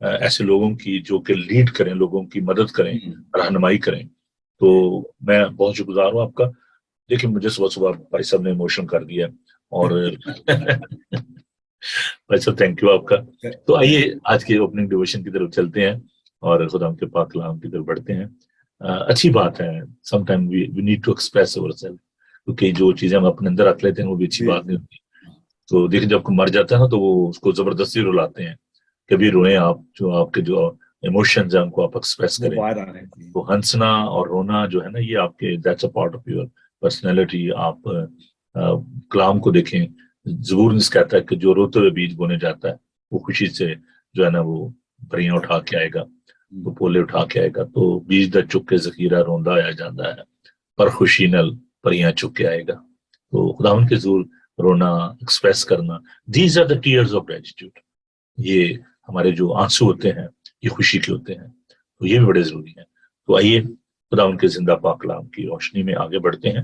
ایسے لوگوں کی جو کہ لیڈ کریں، لوگوں کی مدد کریں، رہنمائی کریں. تو میں بہت شکر گزار ہوں آپ کا. لیکن مجھے صبح صبح بھائی صاحب نے ایموشن کر دیا اور بھائی صاحب تھینک یو آپ کا. تو آئیے آج کے اوپننگ ڈیووشن کی طرف چلتے ہیں اور خدا کے پاک کلام کی طرف بڑھتے ہیں. اچھی بات ہے some time we need to express our self, کیونکہ جو چیزیں ہم اپنے اندر رکھ لیتے ہیں وہ بھی اچھی بات نہیں ہوتی. تو دیکھیں جب کوئی مر جاتا ہے نا تو وہ اس کو زبردستی رلاتے ہیں. کبھی روئیں آپ، جو آپ کے جو ایموشنز ہیں ان کو آپ ایکسپریس کریں. تو ہنسنا اور رونا جو ہے نا یہ آپ کے that's a part of your personality. آپ کلام کو دیکھیں، زبور اس کہتا ہے کہ جو روتے ہوئے بیج بونے جاتا ہے وہ خوشی سے جو ہے نا وہ پریاں اٹھا کے آئے گا، وہ پولے اٹھا کے آئے گا. تو بیج دا چک کے ذخیرہ روندا آیا جاتا ہے، پر خوشی نل پریاں چک کے آئے گا. تو خداوند کے حضور رونا، ایکسپریس کرنا، these are the tears of gratitude. یہ ہمارے جو آنسو ہوتے ہیں یہ خوشی کے ہوتے ہیں. تو یہ بھی بڑے ضروری ہیں. تو آئیے خداوند کے زندہ پاک کلام کی روشنی میں آگے بڑھتے ہیں.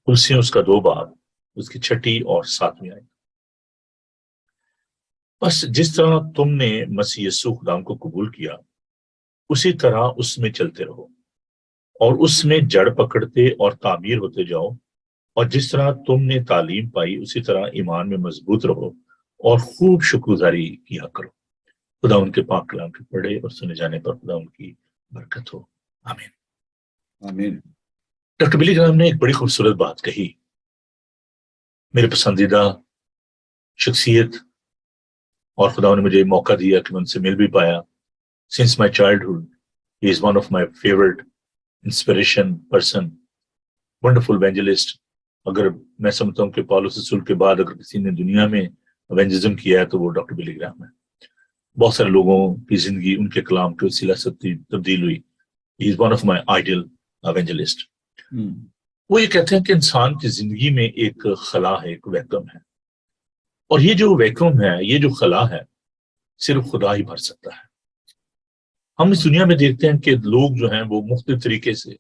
کلسیوں اس کا 2 باب، اس کی 6 اور 7 آیت. بس جس طرح تم نے مسیح یسوع خداوند کو قبول کیا اسی طرح اس میں چلتے رہو اور اس میں جڑ پکڑتے اور تعمیر ہوتے جاؤ. اور جس طرح تم نے تعلیم پائی اسی طرح ایمان میں مضبوط رہو اور خوب شکرگزاری کیا کرو. خدا ان کے پاک کلام کے پڑھے اور سنے جانے پر خدا ان کی برکت ہو. آمین آمین. ڈاکٹر بلی گرام نے ایک بڑی خوبصورت بات کہی. میرے پسندیدہ شخصیت، اور خدا نے مجھے موقع دیا کہ میں ان سے مل بھی پایا. Since my childhood he is one of my favourite inspiration person, wonderful evangelist. اگر میں سمجھتا ہوں کہ پالوس رسول کے بعد اگر کسی نے دنیا میں ایونجلزم کیا ہے تو وہ ڈاکٹر بلی گرام ہے. بہت سارے لوگوں کی زندگی ان کے کلام کے وسیلہ سے تبدیل ہوئی. He is one of my ideal evangelist. وہ یہ کہتے ہیں کہ انسان کی زندگی میں ایک خلا ہے، ایک ویکیوم ہے، اور یہ جو ویکیوم ہے، یہ جو خلا ہے، صرف خدا ہی بھر سکتا ہے. ہم اس دنیا میں دیکھتے ہیں کہ لوگ جو ہیں وہ مختلف طریقے سے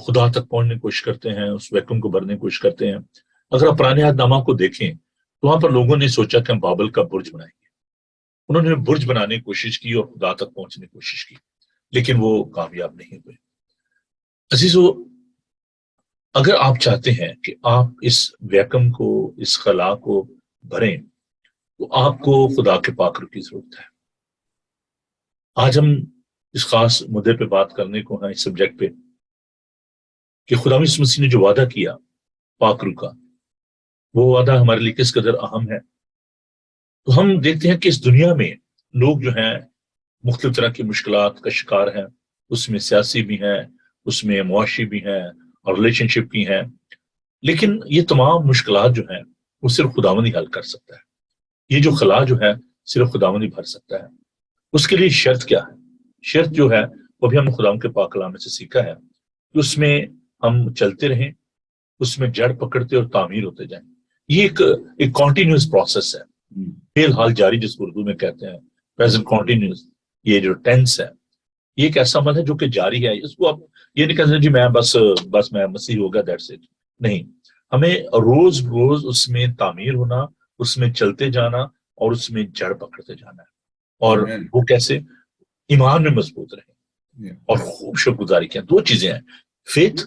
خدا تک پہنچنے کی کوشش کرتے ہیں، اس ویکیوم کو بھرنے کی کوشش کرتے ہیں. اگر آپ پرانے عہد نامہ کو دیکھیں تو وہاں پر لوگوں نے سوچا کہ ہم بابل کا برج بنائیں گے. انہوں نے برج بنانے کی کوشش کی اور خدا تک پہنچنے کی کوشش کی، لیکن وہ کامیاب نہیں ہوئے. عزیزو، اگر آپ چاہتے ہیں کہ آپ اس ویکیوم کو، اس خلا کو بھریں تو آپ کو خدا کے پاک روح کی ضرورت ہے. آج ہم اس خاص مدعے پہ بات کرنے کو ہیں، اس سبجیکٹ پہ، کہ خدا یسوع مسیح نے جو وعدہ کیا پاک روح کا، وہ وعدہ ہمارے لیے کس قدر اہم ہے. تو ہم دیکھتے ہیں کہ اس دنیا میں لوگ جو ہیں مختلف طرح کی مشکلات کا شکار ہیں. اس میں سیاسی بھی ہیں، اس میں معاشی بھی ہیں، اور ریلیشن شپ بھی ہیں. لیکن یہ تمام مشکلات جو ہیں وہ صرف خداوند ہی حل کر سکتا ہے. یہ جو خلا جو ہے صرف خداوند ہی بھر سکتا ہے. اس کے لیے شرط کیا ہے؟ شرط جو ہے وہ بھی ہم خداوند کے پاک کلام سے سیکھا ہے کہ اس میں ہم چلتے رہیں، اس میں جڑ پکڑتے اور تعمیر ہوتے جائیں. یہ ایک کنٹینیوس پروسیس ہے، فی الحال جاری، جس کو اردو میں کہتے ہیں پریزنٹ کنٹینیوس. یہ جو ٹینس ہے یہ ایک ایسا عمل ہے جو کہ جاری ہے. اس کو آپ یہ نہیں کہتے جی میں بس میں مسیح ہو گیا دیٹس اٹ. نہیں، ہمیں روز روز اس میں تعمیر ہونا، اس میں چلتے جانا اور اس میں جڑ پکڑتے جانا ہے. اور وہ کیسے؟ ایمان میں مضبوط رہیں اور خوب شکر گزاری کیا. 2 چیزیں ہیں، فیتھ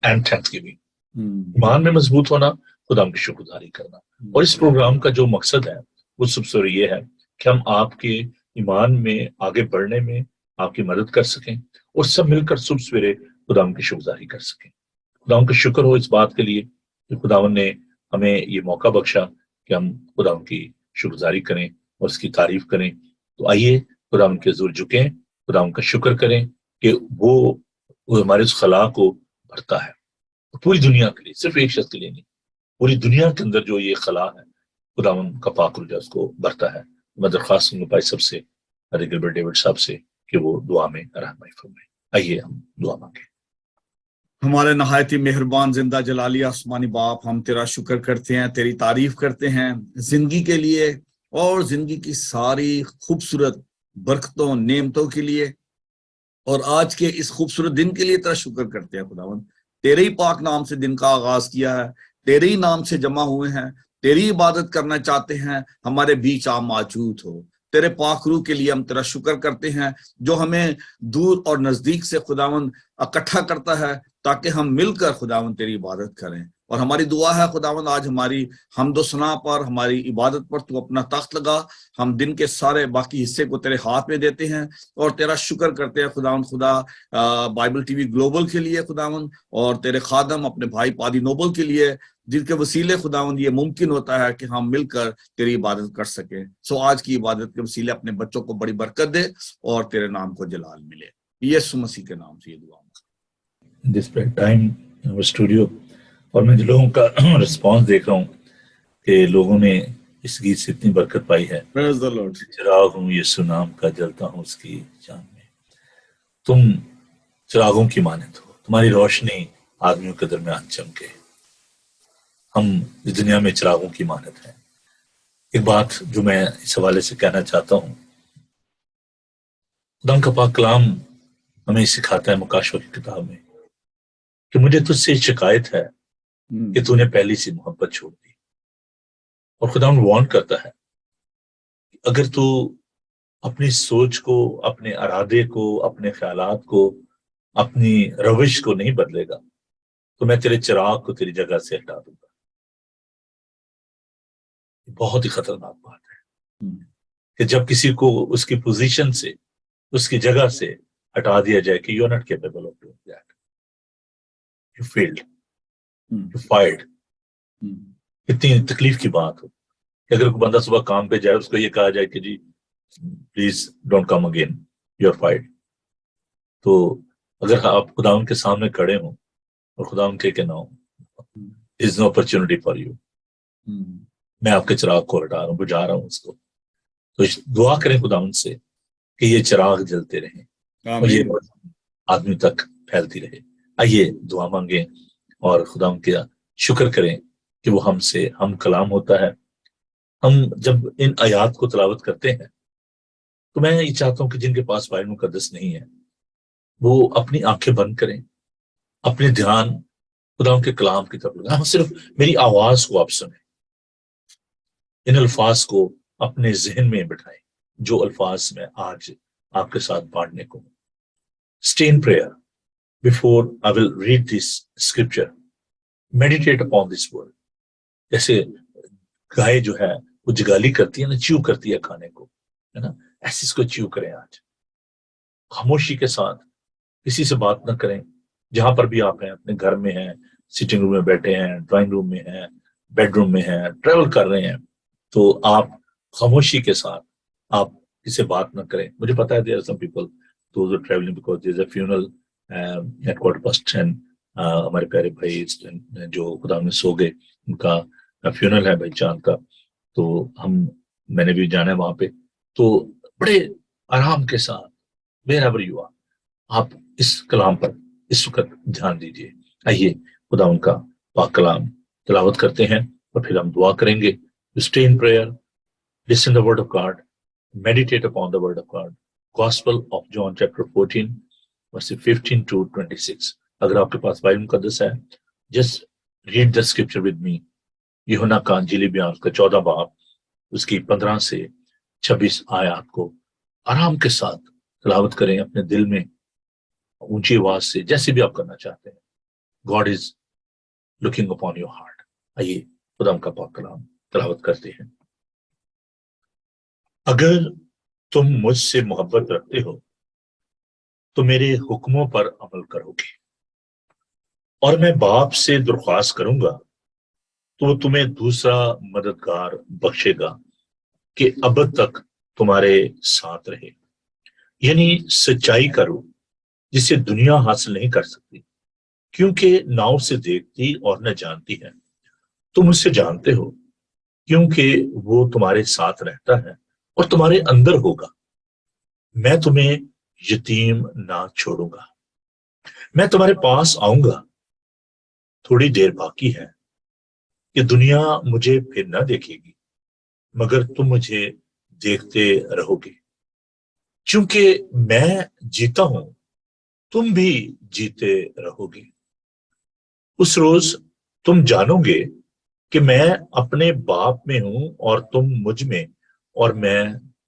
اینڈ تھینکس گیونگ. ایمان میں مضبوط ہونا، خدا کی شکر گزاری کرنا. اور اس پروگرام کا جو مقصد ہے وہ سب سے یہ ہے کہ ہم آپ کے ایمان میں آگے بڑھنے میں آپ کی مدد کر سکیں اور سب مل کر صبح سویرے خدا کی شکر گزاری کر سکیں. خدا کا شکر ہو اس بات کے لیے کہ خداوند نے ہمیں یہ موقع بخشا کہ ہم خدا کی شکر گزاری کریں اور اس کی تعریف کریں. تو آئیے خدا کے حضور جھکیں، خدا کا شکر کریں کہ وہ ہمارے اس خلا کو بھرتا ہے پوری دنیا کے لیے، صرف ایک شخص کے لیے نہیں، پوری دنیا کے اندر جو یہ خلا ہے خداوند کا پاک روح اس کو بھرتا ہے. میں درخواست کروں گا بھائی سب سے، گلبرٹ ڈیوڈ صاحب سے، کہ وہ دعا میں رہنمائی فرمائیں. آئیے ہم دعا مانگیں. ہمارے نہایت ہی مہربان زندہ جلالی آسمانی باپ، ہم تیرا شکر کرتے ہیں، تیری تعریف کرتے ہیں زندگی کے لیے اور زندگی کی ساری خوبصورت برکتوں نعمتوں کے لیے، اور آج کے اس خوبصورت دن کے لیے تیرا شکر کرتے ہیں. خداوند تیرے ہی پاک نام سے دن کا آغاز کیا ہے، تیرے ہی نام سے جمع ہوئے ہیں، تیری عبادت کرنا چاہتے ہیں. ہمارے بیچ آپ موجود ہو، تیرے پاک روح کے لیے ہم تیرا شکر کرتے ہیں جو ہمیں دور اور نزدیک سے خداوند اکٹھا کرتا ہے تاکہ ہم مل کر خداوند تیری عبادت کریں. اور ہماری دعا ہے خداوند آج ہماری حمد و ثنا پر، ہماری عبادت پر تو اپنا تخت لگا. ہم دن کے سارے باقی حصے کو تیرے ہاتھ میں دیتے ہیں اور تیرا شکر کرتے ہیں خداوند خدا بائبل ٹی وی گلوبل کے لیے خداوند، اور تیرے خادم اپنے بھائی پادی نوبل کے لیے جن کے وسیلے خداوند یہ ممکن ہوتا ہے کہ ہم مل کر تیری عبادت کر سکیں. سو آج کی عبادت کے وسیلے اپنے بچوں کو بڑی برکت دے اور تیرے نام کو جلال ملے. یسوع مسیح کے نام سے یہ دعا. ڈسپلے ٹائم اسٹوڈیو، اور میں جو لوگوں کا رسپانس دیکھ رہا ہوں کہ لوگوں نے اس گیت سے اتنی برکت پائی ہے. Praise the Lord. چراغ ہوں یسوع نام کا، جلتا ہوں اس کی جان میں. تم چراغوں کی مانند ہو، تمہاری روشنی آدمیوں کے درمیان چمکے. ہم اس دنیا میں چراغوں کی مانند ہیں. ایک بات جو میں اس حوالے سے کہنا چاہتا ہوں، خدا کا پاک کلام ہمیں سکھاتا ہے مکاشفہ کی کتاب میں کہ مجھے تجھ سے شکایت ہے کہ تو نے پہلی سی محبت چھوڑ دی. اور خدا وارن کرتا ہے اگر تو اپنی سوچ کو، اپنے ارادے کو، اپنے خیالات کو، اپنی روش کو نہیں بدلے گا تو میں تیرے چراغ کو تیری جگہ سے ہٹا دوں گا. بہت ہی خطرناک بات ہے کہ جب کسی کو اس کی پوزیشن سے، اس کی جگہ سے ہٹا دیا جائے کہ you are not capable of doing that, you failed, you fired. اتنی تکلیف کی بات ہو کہ اگر کوئی بندہ صبح کام پہ جائے، اس کو یہ کہا جائے کہ جی please don't come again, you are fired. تو اگر آپ خدا ان کے سامنے کھڑے ہوں اور خدا ان کہ نہ ہو، از نو اپرچونٹی فار یو، میں آپ کے چراغ کو ہٹا رہا ہوں، بجھا رہا ہوں اس کو. تو دعا کریں خدا ان سے کہ یہ چراغ جلتے رہیں اور یہ آدمی تک پھیلتی رہے. آئیے دعا مانگیں اور خدا ان کا شکر کریں کہ وہ ہم کلام ہوتا ہے. ہم جب ان آیات کو تلاوت کرتے ہیں تو میں یہ چاہتا ہوں کہ جن کے پاس بائبل مقدس نہیں ہے وہ اپنی آنکھیں بند کریں، اپنے دھیان خدا ان کے کلام کی طرف لگائیں. ہم صرف میری آواز کو آپ سنیں، ان الفاظ کو اپنے ذہن میں بٹھائیں جو الفاظ میں آج آپ کے ساتھ بانٹنے کو. Stay in prayer before I will read this scripture. Meditate upon this word. جیسے گائے جو ہے وہ جگالی کرتی ہے نا، چیو کرتی ہے کھانے کو، ہے نا، ایسے اس کو چیو کریں. آج خاموشی کے ساتھ کسی سے بات نہ کریں. جہاں پر بھی آپ ہیں، اپنے گھر میں ہیں، سٹنگ روم میں بیٹھے ہیں، ڈرائنگ روم میں ہیں، بیڈ روم میں ہیں، ٹریول کر رہے ہیں، تو آپ خاموشی کے ساتھ آپ کسی سے بات نہ کریں. مجھے پتا ہے there are some people those who are traveling because there is a funeral at quarter past 10. ہمارے پیارے بھائی جو خدا میں سو گئے، ان کا فیونرل ہے بھائی چاند کا، تو میں نے بھی جانا ہے وہاں پہ. تو بڑے آرام کے ساتھ wherever you are آپ اس کلام پر اس وقت دھیان دیجیے. آئیے خدا ان کا پاک کلام تلاوت کرتے ہیں اور پھر ہم دعا کریں گے. Stay in prayer, listen the word of God, meditate upon the word of God. Gospel of John chapter 14 verse 15 to 26. اگر آپ کے پاس بائبل مقدس ہے just read the scripture with me. یوحنا کا انجیلی بیان اس کا 14 باب اس کی 15 سے 26 آیات کو آرام کے ساتھ تلاوت کریں اپنے دل میں اونچی آواز سے، جیسے بھی آپ کرنا چاہتے ہیں. God is looking upon your heart. آئیے خدا کا پاک کلام تلاوت کرتے ہیں. اگر تم مجھ سے محبت رکھتے ہو تو میرے حکموں پر عمل کرو گے، اور میں باپ سے درخواست کروں گا تو وہ تمہیں دوسرا مددگار بخشے گا کہ ابد تک تمہارے ساتھ رہے، یعنی سچائی کا روح جسے دنیا حاصل نہیں کر سکتی کیونکہ نہ اسے دیکھتی اور نہ جانتی ہے. تم اسے جانتے ہو کیونکہ وہ تمہارے ساتھ رہتا ہے اور تمہارے اندر ہوگا. میں تمہیں یتیم نہ چھوڑوں گا، میں تمہارے پاس آؤں گا. تھوڑی دیر باقی ہے کہ دنیا مجھے پھر نہ دیکھے گی، مگر تم مجھے دیکھتے رہو گے. چونکہ میں جیتا ہوں تم بھی جیتے رہو گے. اس روز تم جانو گے کہ میں اپنے باپ میں ہوں اور تم مجھ میں اور میں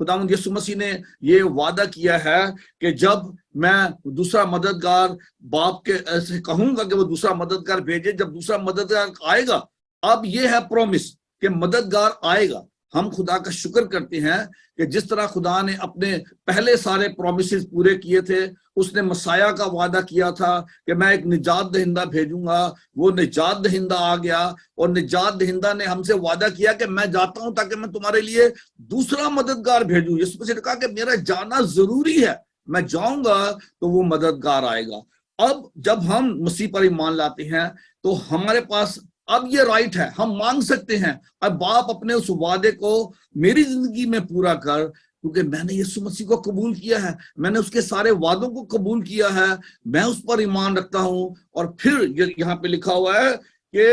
خداوند یسوع مسیح نے یہ وعدہ کیا ہے کہ جب میں دوسرا مددگار باپ کے سے کہوں گا کہ وہ دوسرا مددگار بھیجے، جب دوسرا مددگار آئے گا، اب یہ ہے پرومس کہ مددگار آئے گا۔ ہم خدا کا شکر کرتے ہیں کہ جس طرح خدا نے اپنے پہلے سارے پرومسز پورے کیے تھے، اس نے مسیح کا وعدہ کیا تھا کہ میں ایک نجات دہندہ بھیجوں گا، وہ نجات دہندہ آ گیا، اور نجات دہندہ نے ہم سے وعدہ کیا کہ میں جاتا ہوں تاکہ میں تمہارے لیے دوسرا مددگار بھیجوں۔ یسوع مسیح نے کہا کہ میرا جانا ضروری ہے، میں جاؤں گا تو وہ مددگار آئے گا۔ اب جب ہم مسیح پر ایمان لاتے ہیں تو ہمارے پاس اب یہ رائٹ ہے، ہم مانگ سکتے ہیں اب باپ اپنے اس وعدے کو میری زندگی میں پورا کر، کیونکہ میں نے یسوع مسیح کو قبول کیا ہے، میں نے اس کے سارے وعدوں کو قبول کیا ہے، میں اس پر ایمان رکھتا ہوں۔ اور پھر یہاں پہ لکھا ہوا ہے کہ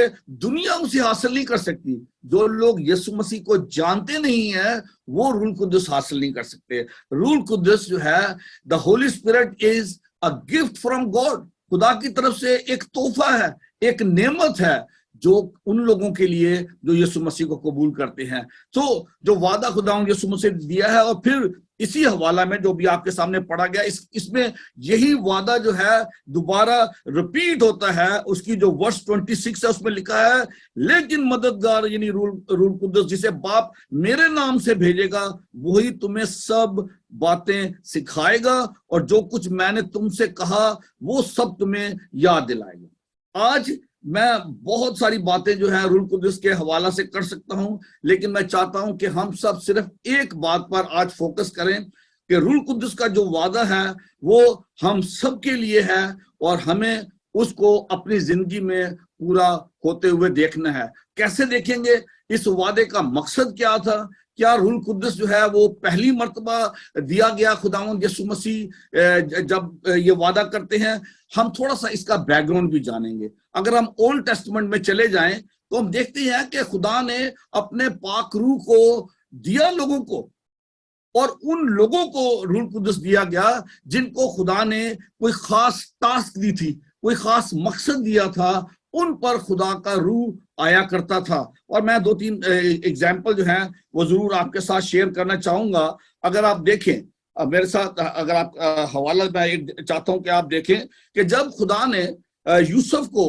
دنیا اسے حاصل نہیں کر سکتی، جو لوگ یسوع مسیح کو جانتے نہیں ہیں وہ روح القدس حاصل نہیں کر سکتے۔ روح القدس جو ہے، the Holy Spirit is a gift from God, خدا کی طرف سے ایک تحفہ ہے، ایک نعمت ہے جو ان لوگوں کے لیے جو یسوع مسیح کو قبول کرتے ہیں۔ تو جو وعدہ خداوند یسوع مسیح نے دیا ہے، اور پھر اسی حوالہ میں جو بھی آپ کے سامنے پڑھا گیا، اس میں یہی وعدہ جو ہے دوبارہ رپیٹ ہوتا ہے۔ اس کی جو ورس 26 ہے اس میں لکھا ہے، لیکن مددگار یعنی روح القدس جسے باپ میرے نام سے بھیجے گا، وہی تمہیں سب باتیں سکھائے گا، اور جو کچھ میں نے تم سے کہا وہ سب تمہیں یاد دلائے گا۔ آج میں بہت ساری باتیں جو ہیں روح القدس کے حوالہ سے کر سکتا ہوں، لیکن میں چاہتا ہوں کہ ہم سب صرف ایک بات پر آج فوکس کریں کہ روح القدس کا جو وعدہ ہے وہ ہم سب کے لیے ہے، اور ہمیں اس کو اپنی زندگی میں پورا ہوتے ہوئے دیکھنا ہے۔ کیسے دیکھیں گے؟ اس وعدے کا مقصد کیا تھا؟ کیا روح القدس جو ہے وہ پہلی مرتبہ دیا گیا خداوند یسوع مسیح جب یہ وعدہ کرتے ہیں؟ ہم تھوڑا سا اس کا بیک گراؤنڈ بھی جانیں گے۔ اگر ہم اولڈ ٹیسٹمنٹ میں چلے جائیں تو ہم دیکھتے ہیں کہ خدا نے اپنے پاک روح کو دیا لوگوں کو، اور ان لوگوں کو روح القدس دیا گیا جن کو خدا نے کوئی خاص ٹاسک دی تھی، کوئی خاص مقصد دیا تھا، ان پر خدا کا روح آیا کرتا تھا۔ اور میں 2-3 ایگزامپل جو ہیں وہ ضرور آپ کے ساتھ شیئر کرنا چاہوں گا۔ اگر آپ دیکھیں میرے ساتھ، اگر آپ حوالہ میں چاہتا ہوں کہ آپ دیکھیں کہ جب خدا نے یوسف کو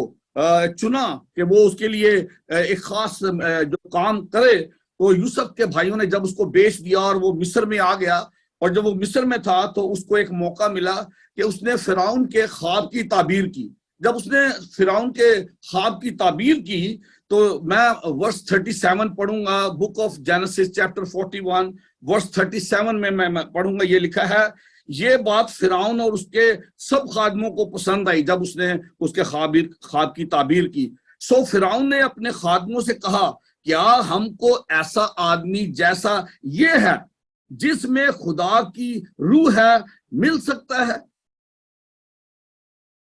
چنا کہ وہ اس کے لیے ایک خاص جو کام کرے، تو یوسف کے بھائیوں نے جب اس کو بیچ دیا اور وہ مصر میں آ گیا، اور جب وہ مصر میں تھا تو اس کو ایک موقع ملا کہ اس نے فرعون کے خواب کی تعبیر کی۔ جب اس نے فرعون کے خواب کی تعبیر کی تو میں ورس 37 پڑھوں گا، بک آف جینیسس چیپٹر 41 ورس 37 میں میں پڑھوں گا۔ یہ لکھا ہے، یہ بات فرعون اور اس کے سب خادموں کو پسند آئی جب اس نے اس کے خواب کی تعبیر کی۔ سو فرعون نے اپنے خادموں سے کہا، کیا ہم کو ایسا آدمی جیسا یہ ہے جس میں خدا کی روح ہے مل سکتا ہے؟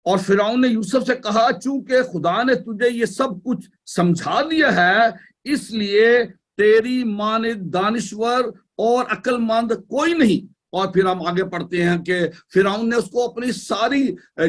اور فرعون نے یوسف سے کہا، چونکہ خدا نے تجھے یہ سب کچھ سمجھا دیا ہے، اس لیے تیری مانند دانشور اور عقل مند کوئی نہیں۔ اور پھر ہم آگے پڑھتے ہیں کہ فرعون نے اس کو اپنی ساری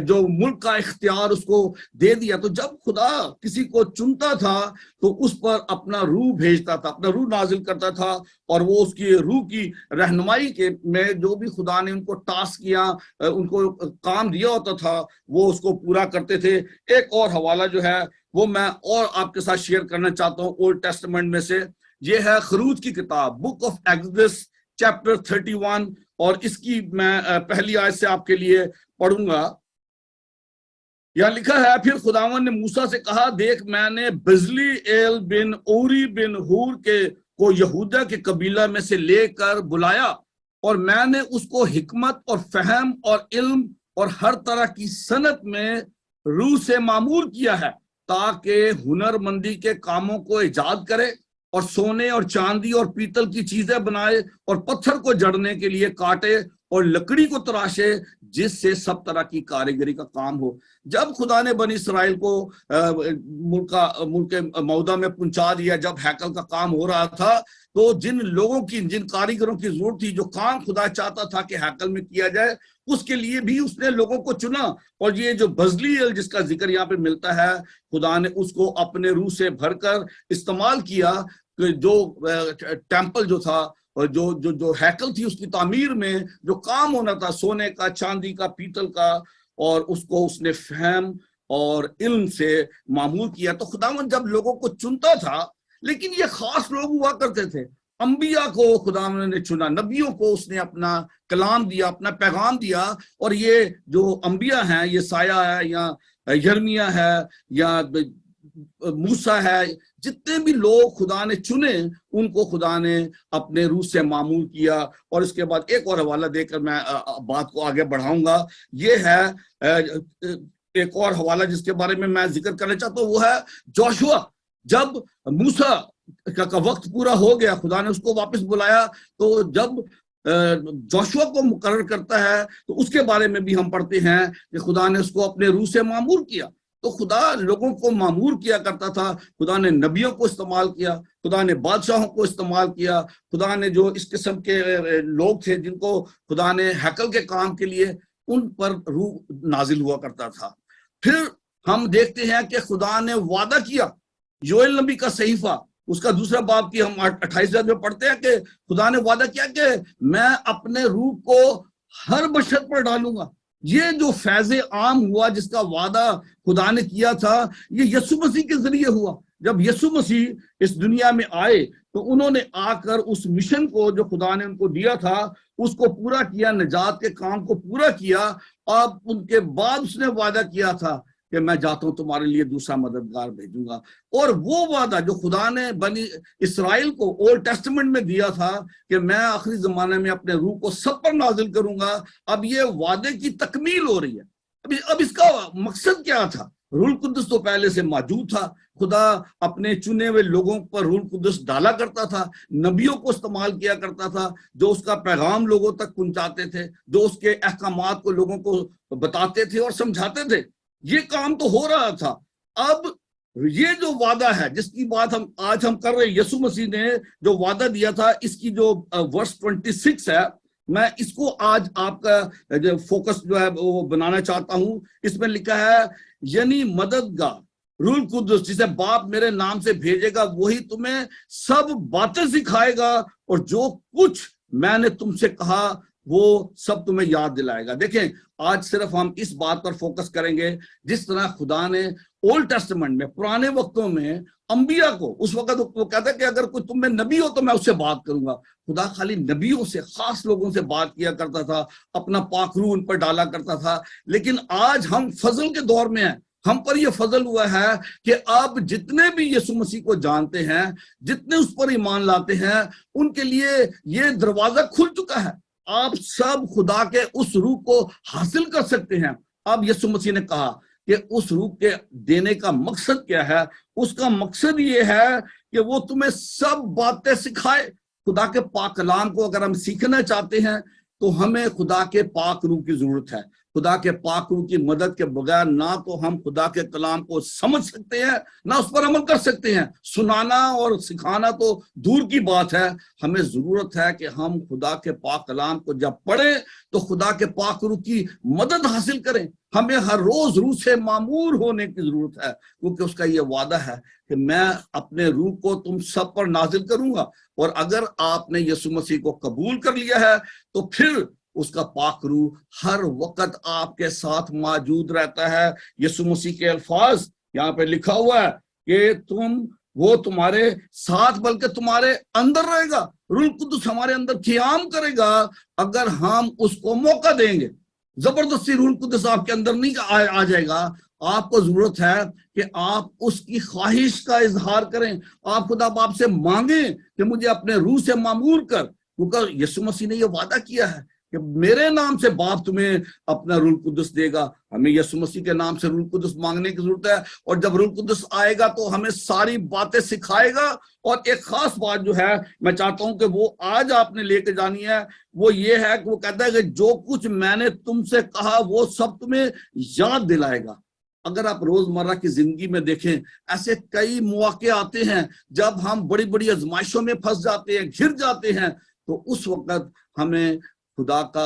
جو ملک کا اختیار اس کو دے دیا۔ تو جب خدا کسی کو چنتا تھا تو اس پر اپنا روح بھیجتا تھا، اپنا روح نازل کرتا تھا، اور وہ اس کی روح کی رہنمائی کے میں جو بھی خدا نے ان کو ٹاسک کیا، ان کو کام دیا ہوتا تھا، وہ اس کو پورا کرتے تھے۔ ایک اور حوالہ جو ہے وہ میں اور آپ کے ساتھ شیئر کرنا چاہتا ہوں اولڈ ٹیسٹمنٹ میں سے، یہ ہے خروج کی کتاب، بک آف ایکسڈس چیپٹر 31، اور اس کی میں پہلی آیت سے آپ کے لیے پڑھوں گا۔ یہاں لکھا ہے، پھر خداوند نے موسیٰ سے کہا، دیکھ میں نے بزلی ایل بن اوری بن ہور کو یہودا کے قبیلہ میں سے لے کر بلایا، اور میں نے اس کو حکمت اور فہم اور علم اور ہر طرح کی صنعت میں روح سے معمور کیا ہے، تاکہ ہنر مندی کے کاموں کو ایجاد کرے، اور سونے اور چاندی اور پیتل کی چیزیں بنائے، اور پتھر کو جڑنے کے لیے کاٹے، اور لکڑی کو تراشے، جس سے سب طرح کی کاریگری کا کام ہو۔ جب خدا نے بنی اسرائیل کو ملک موعودہ میں پہنچا دیا، جب ہیکل کا کام ہو رہا تھا، تو جن کاریگروں کی ضرورت تھی، جو کام خدا چاہتا تھا کہ ہیکل میں کیا جائے، اس کے لیے بھی اس نے لوگوں کو چنا۔ اور یہ جو بزلیل جس کا ذکر یہاں پہ ملتا ہے، خدا نے اس کو اپنے روح سے بھر کر استعمال کیا، جو ٹیمپل جو تھا اور جو ہیکل تھی اس کی تعمیر میں جو کام ہونا تھا سونے کا، چاندی کا، پیتل کا، اور اس کو اس نے فہم اور علم سے معمور کیا. تو خداوند جب لوگوں کو چنتا تھا، لیکن یہ خاص لوگ ہوا کرتے تھے، انبیاء کو خداوند نے چنا، نبیوں کو اس نے اپنا کلام دیا، اپنا پیغام دیا. اور یہ جو انبیاء ہیں، یہ سایہ ہے یا یرمیہ ہے یا موسیٰ ہے، جتنے بھی لوگ خدا نے چنے ان کو خدا نے اپنے روح سے معمول کیا. اور اس کے بعد ایک اور حوالہ دے کر میں بات کو آگے بڑھاؤں گا. یہ ہے ایک اور حوالہ جس کے بارے میں ذکر کرنا چاہتا ہوں، وہ ہے جوشوا. جب موسیٰ کا وقت پورا ہو گیا، خدا نے اس کو واپس بلایا، تو جب جوشوا کو مقرر کرتا ہے تو اس کے بارے میں بھی ہم پڑھتے ہیں کہ خدا نے اس کو اپنے روح سے معمور کیا. تو خدا لوگوں کو معمور کیا کرتا تھا. خدا نے نبیوں کو استعمال کیا، خدا نے بادشاہوں کو استعمال کیا، خدا نے جو اس قسم کے لوگ تھے جن کو خدا نے ہیکل کے کام کے لیے، ان پر روح نازل ہوا کرتا تھا. پھر ہم دیکھتے ہیں کہ خدا نے وعدہ کیا. یوئیل نبی کا صحیفہ اس کا 2 باب کی ہم 28 میں پڑھتے ہیں کہ خدا نے وعدہ کیا کہ میں اپنے روح کو ہر بشر پر ڈالوں گا. یہ جو فیض عام ہوا جس کا وعدہ خدا نے کیا تھا، یہ یسوع مسیح کے ذریعے ہوا. جب یسوع مسیح اس دنیا میں آئے تو انہوں نے آ کر اس مشن کو جو خدا نے ان کو دیا تھا اس کو پورا کیا، نجات کے کام کو پورا کیا. اب ان کے بعد اس نے وعدہ کیا تھا کہ میں جاتا ہوں تمہارے لیے دوسرا مددگار بھیجوں گا. اور وہ وعدہ جو خدا نے بنی اسرائیل کو اولڈ ٹیسٹمنٹ میں دیا تھا کہ میں آخری زمانے میں اپنے روح کو سب پر نازل کروں گا، اب یہ وعدے کی تکمیل ہو رہی ہے. اب اس کا مقصد کیا تھا؟ روح القدس تو پہلے سے موجود تھا. خدا اپنے چنے ہوئے لوگوں پر روح القدس ڈالا کرتا تھا، نبیوں کو استعمال کیا کرتا تھا جو اس کا پیغام لوگوں تک پہنچاتے تھے، جو اس کے احکامات کو لوگوں کو بتاتے تھے اور سمجھاتے تھے. یہ کام تو ہو رہا تھا. اب یہ جو وعدہ ہے جس کی بات آج ہم کر رہے ہیں، یسوع مسیح نے جو وعدہ دیا تھا، اس کی جو ورس 26 ہے، میں اس کو آج آپ کا فوکس جو ہے وہ بنانا چاہتا ہوں. اس میں لکھا ہے یعنی مددگار روح القدس جسے باپ میرے نام سے بھیجے گا وہی تمہیں سب باتیں سکھائے گا اور جو کچھ میں نے تم سے کہا وہ سب تمہیں یاد دلائے گا. دیکھیں آج صرف ہم اس بات پر فوکس کریں گے جس طرح خدا نے اولڈ ٹیسٹمنٹ میں، پرانے وقتوں میں انبیاء کو، اس وقت وہ کہتا ہے کہ اگر کوئی تم میں نبی ہو تو میں اس سے بات کروں گا. خدا خالی نبیوں سے، خاص لوگوں سے بات کیا کرتا تھا، اپنا پاک روح ان پر ڈالا کرتا تھا. لیکن آج ہم فضل کے دور میں ہیں. ہم پر یہ فضل ہوا ہے کہ اب جتنے بھی یسوع مسیح کو جانتے ہیں، جتنے اس پر ایمان لاتے ہیں، ان کے لیے یہ دروازہ کھل چکا ہے. آپ سب خدا کے اس روح کو حاصل کر سکتے ہیں. اب یسوع مسیح نے کہا کہ اس روح کے دینے کا مقصد کیا ہے؟ اس کا مقصد یہ ہے کہ وہ تمہیں سب باتیں سکھائے. خدا کے پاک کلام کو اگر ہم سیکھنا چاہتے ہیں تو ہمیں خدا کے پاک روح کی ضرورت ہے. خدا کے پاک روح کی مدد کے بغیر نہ تو ہم خدا کے کلام کو سمجھ سکتے ہیں، نہ اس پر عمل کر سکتے ہیں. سنانا اور سکھانا تو دور کی بات ہے. ہمیں ضرورت ہے کہ ہم خدا کے پاک کلام کو جب پڑھیں تو خدا کے پاک روح کی مدد حاصل کریں. ہمیں ہر روز روح سے معمور ہونے کی ضرورت ہے، کیونکہ اس کا یہ وعدہ ہے کہ میں اپنے روح کو تم سب پر نازل کروں گا. اور اگر آپ نے یسوع مسیح کو قبول کر لیا ہے تو پھر اس کا پاک روح ہر وقت آپ کے ساتھ موجود رہتا ہے. یسوع مسیح کے الفاظ یہاں پہ لکھا ہوا ہے کہ وہ تمہارے ساتھ بلکہ تمہارے اندر رہے گا. روح القدس ہمارے اندر قیام کرے گا اگر ہم اس کو موقع دیں گے. زبردستی روح القدس آپ کے اندر نہیں آ جائے گا. آپ کو ضرورت ہے کہ آپ اس کی خواہش کا اظہار کریں. آپ خدا باپ سے مانگیں کہ مجھے اپنے روح سے معمور کر، کیونکہ یسوع مسیح نے یہ وعدہ کیا ہے کہ میرے نام سے باپ تمہیں اپنا روح القدس دے گا. ہمیں یسوع مسیح کے نام سے روح القدس مانگنے کی ضرورت ہے. اور جب روح القدس آئے گا تو ہمیں ساری باتیں سکھائے گا. اور ایک خاص بات جو ہے میں چاہتا ہوں کہ وہ آج آپ نے لے کے جانی ہے، وہ یہ ہے کہ وہ کہتا ہے کہ جو کچھ میں نے تم سے کہا وہ سب تمہیں یاد دلائے گا. اگر آپ روزمرہ کی زندگی میں دیکھیں، ایسے کئی مواقع آتے ہیں جب ہم بڑی بڑی آزمائشوں میں پھنس جاتے ہیں، گھر جاتے ہیں، تو اس وقت ہمیں خدا کا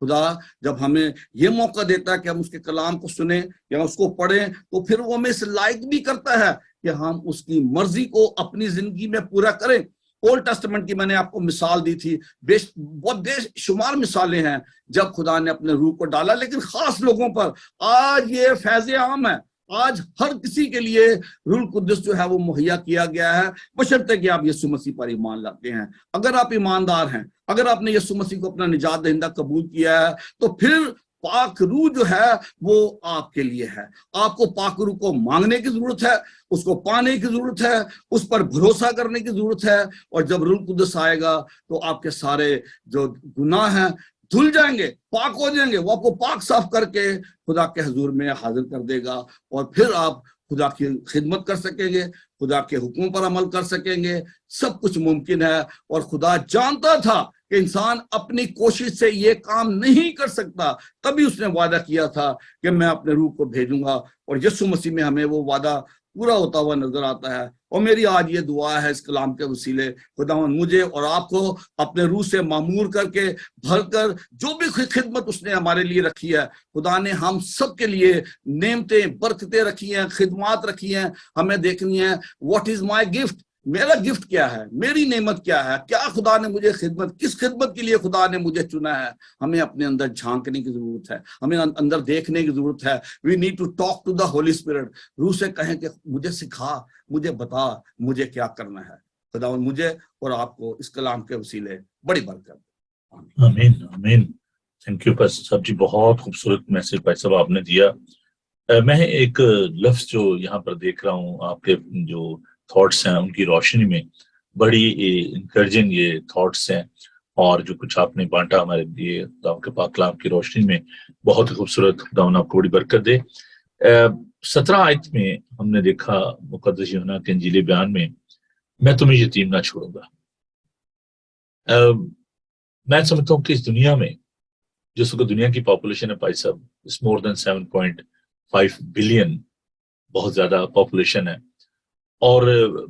خدا جب ہمیں یہ موقع دیتا ہے کہ ہم اس کے کلام کو سنیں یا اس کو پڑھیں تو پھر وہ ہمیں اس لائق بھی کرتا ہے کہ ہم اس کی مرضی کو اپنی زندگی میں پورا کریں۔ اولڈ ٹیسٹمنٹ کی میں نے آپ کو مثال دی تھی، بہت بے شمار مثالیں ہیں جب خدا نے اپنے روح کو ڈالا، لیکن خاص لوگوں پر آج یہ فیض عام ہے، آج ہر کسی کے لیے روح القدس جو ہے وہ مہیا کیا گیا ہے، بشرطے کہ آپ یسوع مسیح پر ایمان لاتے ہیں۔ اگر آپ ایماندار ہیں، اگر آپ نے یسوع مسیح کو اپنا نجات دہندہ قبول کیا ہے، تو پھر پاک روح جو ہے وہ آپ کے لیے ہے۔ آپ کو پاک روح کو مانگنے کی ضرورت ہے، اس کو پانے کی ضرورت ہے، اس پر بھروسہ کرنے کی ضرورت ہے، اور جب روح القدس آئے گا تو آپ کے سارے جو گناہ ہیں دھل جائیں گے، پاک ہو جائیں گے، وہ آپ کو پاک صاف کر کے خدا کے حضور میں حاضر کر دے گا، اور پھر آپ خدا کی خدمت کر سکیں گے، خدا کے حکموں پر عمل کر سکیں گے، سب کچھ ممکن ہے۔ اور خدا جانتا تھا کہ انسان اپنی کوشش سے یہ کام نہیں کر سکتا، تبھی اس نے وعدہ کیا تھا کہ میں اپنے روح کو بھیجوں گا، اور یسوع مسیح میں ہمیں وہ وعدہ پورا ہوتا ہوا نظر آتا ہے۔ اور میری آج یہ دعا ہے اس کلام کے وسیلے، خداوند مجھے اور آپ کو اپنے روح سے معمور کر کے بھر کر جو بھی خدمت اس نے ہمارے لیے رکھی ہے، خدا نے ہم سب کے لیے نعمتیں برکتیں رکھی ہیں، خدمات رکھی ہیں، ہمیں دیکھنی ہے واٹ از مائی گفٹ، میرا گفٹ کیا ہے، میری نعمت کیا ہے، کیا خدا نے مجھے خدمت، کس خدمت کے لیے خدا نے مجھے چنا ہے۔ ہمیں اپنے اندر جھانکنے کی ضرورت ہے، ہمیں اندر دیکھنے کی ضرورت ہے۔ We need to talk to the Holy Spirit, روح سے کہیں کہ مجھے سکھا، مجھے بتا، مجھے کیا کرنا ہے۔ خداوند مجھے اور آپ کو اس کلام کے وسیلے بڑی برکت۔ آمین آمین۔ تھینک یو پاسٹر صاحب جی، بہت خوبصورت میسج بھائی صاحب آپ نے دیا۔ میں ایک لفظ جو یہاں پر دیکھ رہا ہوں، آپ کے جو تھاٹس ہیں ان کی روشنی میں بڑی انکریجنگ یہ تھاٹس ہیں، اور جو کچھ آپ نے بانٹا ہمارے لیے خدا کے پاک کلام کی روشنی میں، بہت خوبصورت۔ خدا آپ کو بڑی برکت دے۔ 17 آیت میں ہم نے دیکھا مقدس یوحنا کے انجیلی بیان میں، میں تمہیں یتیم نہ چھوڑوں گا۔ میں سمجھتا ہوں کہ اس دنیا میں جس وقت دنیا کی پاپولیشن ہے بھائی صاحب، اس مور دین 7.5 بلین، بہت زیادہ پاپولیشن ہے، اور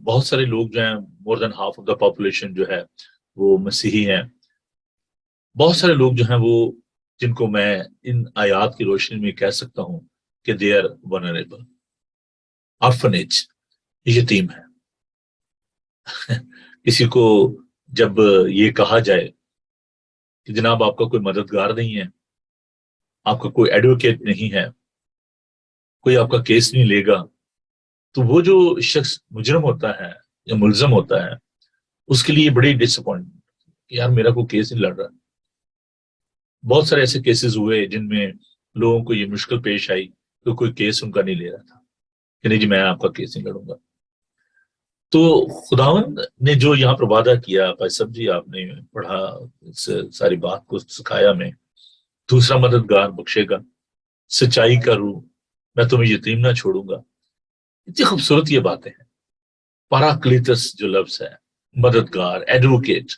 بہت سارے لوگ جو ہیں، more than half of the population جو ہے وہ مسیحی ہیں۔ بہت سارے لوگ جو ہیں وہ، جن کو میں ان آیات کی روشنی میں کہہ سکتا ہوں کہ دے آر ونریبل، آرفنیج، یتیم ہے۔ کسی کو جب یہ کہا جائے کہ جناب آپ کا کوئی مددگار نہیں ہے، آپ کا کوئی ایڈوکیٹ نہیں ہے، کوئی آپ کا کیس نہیں لے گا، تو وہ جو شخص مجرم ہوتا ہے یا ملزم ہوتا ہے، اس کے لیے بڑی ڈس اپوائنٹمنٹ کہ یار میرا کوئی کیس نہیں لڑ رہا۔ بہت سارے ایسے کیسز ہوئے جن میں لوگوں کو یہ مشکل پیش آئی کہ کوئی کیس ان کا نہیں لے رہا تھا کہ نہیں جی میں آپ کا کیس نہیں لڑوں گا۔ تو خداوند نے جو یہاں پر وعدہ کیا، بھائی صاحب جی آپ نے پڑھا، اس ساری بات کو سکھایا میں، دوسرا مددگار بخشے گا، سچائی کا روح، میں تمہیں یتیم نہ چھوڑوں گا۔ اتنی خوبصورت یہ باتیں ہیں۔ پاراکلیٹس جو لفظ ہے، مددگار، ایڈوکیٹ،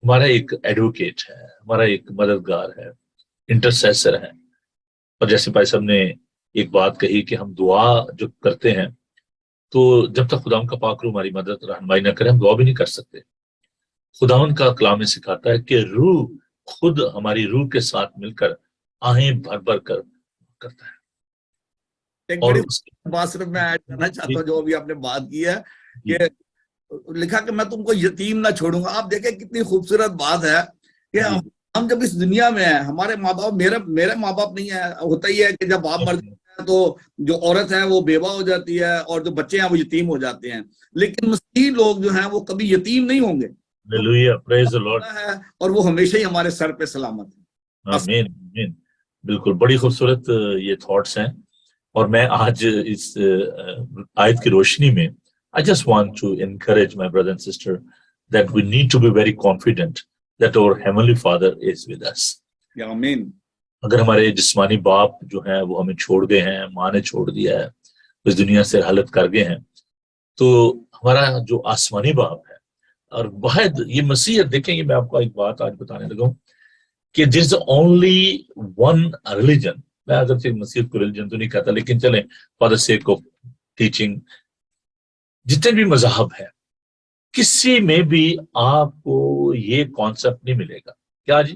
ہمارا ایک ایڈوکیٹ ہے، ہمارا ایک مددگار ہے، انٹرسیسر ہے۔ اور جیسے بھائی صاحب نے ایک بات کہی کہ ہم دعا جو کرتے ہیں تو جب تک خداوند کا پاک روح ہماری مدد رہنمائی نہ کرے ہم دعا بھی نہیں کر سکتے۔ خداوند کا کلام میں سکھاتا ہے کہ روح خود ہماری روح کے ساتھ مل کر آہیں بھر بھر کر کرتا ہے۔ ایک بڑی بات صرف میں ایڈ کرنا چاہتا ہوں جو ابھی آپ نے بات کی ہے کہ لکھا کہ میں تم کو یتیم نہ چھوڑوں گا۔ آپ دیکھیں کتنی خوبصورت بات ہے کہ ہم جب اس دنیا میں ہیں، ہمارے ماں باپ، میرے ماں باپ نہیں ہے، ہوتا ہی ہے کہ جب باپ مر جاتے ہیں تو جو عورت ہے وہ بیوہ ہو جاتی ہے اور جو بچے ہیں وہ یتیم ہو جاتے ہیں، لیکن مسیحی لوگ جو ہیں وہ کبھی یتیم نہیں ہوں گے، اور وہ ہمیشہ ہی ہمارے سر پہ سلامت ہے۔ آمین آمین، بالکل بڑی خوبصورت یہ تھاٹس ہیں۔ اور میں آج اس آیت کی روشنی میں I just want to encourage my brother and sister that we need to be very confident that our Heavenly Father is with us. آمین۔ اگر ہمارے جسمانی باپ جو ہیں وہ ہمیں چھوڑ گئے ہیں، ماں نے چھوڑ دیا ہے، اس دنیا سے حالت کر گئے ہیں، تو ہمارا جو آسمانی باپ ہے، اور واحد یہ مسیحیت، دیکھیں گے میں آپ کو ایک بات آج بتانے لگا ہوں کہ there is only one religion۔ میں اگر سے مسیحیت کو ریلیجن تو نہیں کہتا، لیکن چلیں for the sake of teaching, جتنے بھی مذہب ہے کسی میں بھی آپ کو یہ کانسیپٹ نہیں ملے گا، کیا جی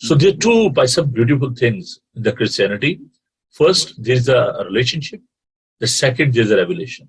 So there are two by some beautiful things in the Christianity. First, there is a relationship. The second, there is a revelation.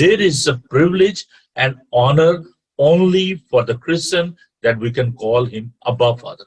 There is a privilege and honor only for the Christian that we can call him Abba Father.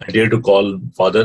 I dare to call father,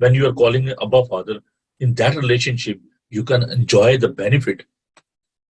when you are calling Abba Father, in that relationship you can enjoy the benefit.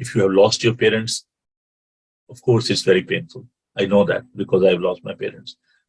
If you have lost your parents, of course it's very painful. I know that because I have lost my parents.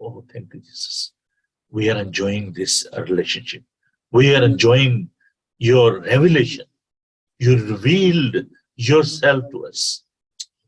Oh, thank you, Jesus. We are enjoying this relationship. We are enjoying your revelation. You revealed yourself to us.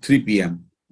3 PM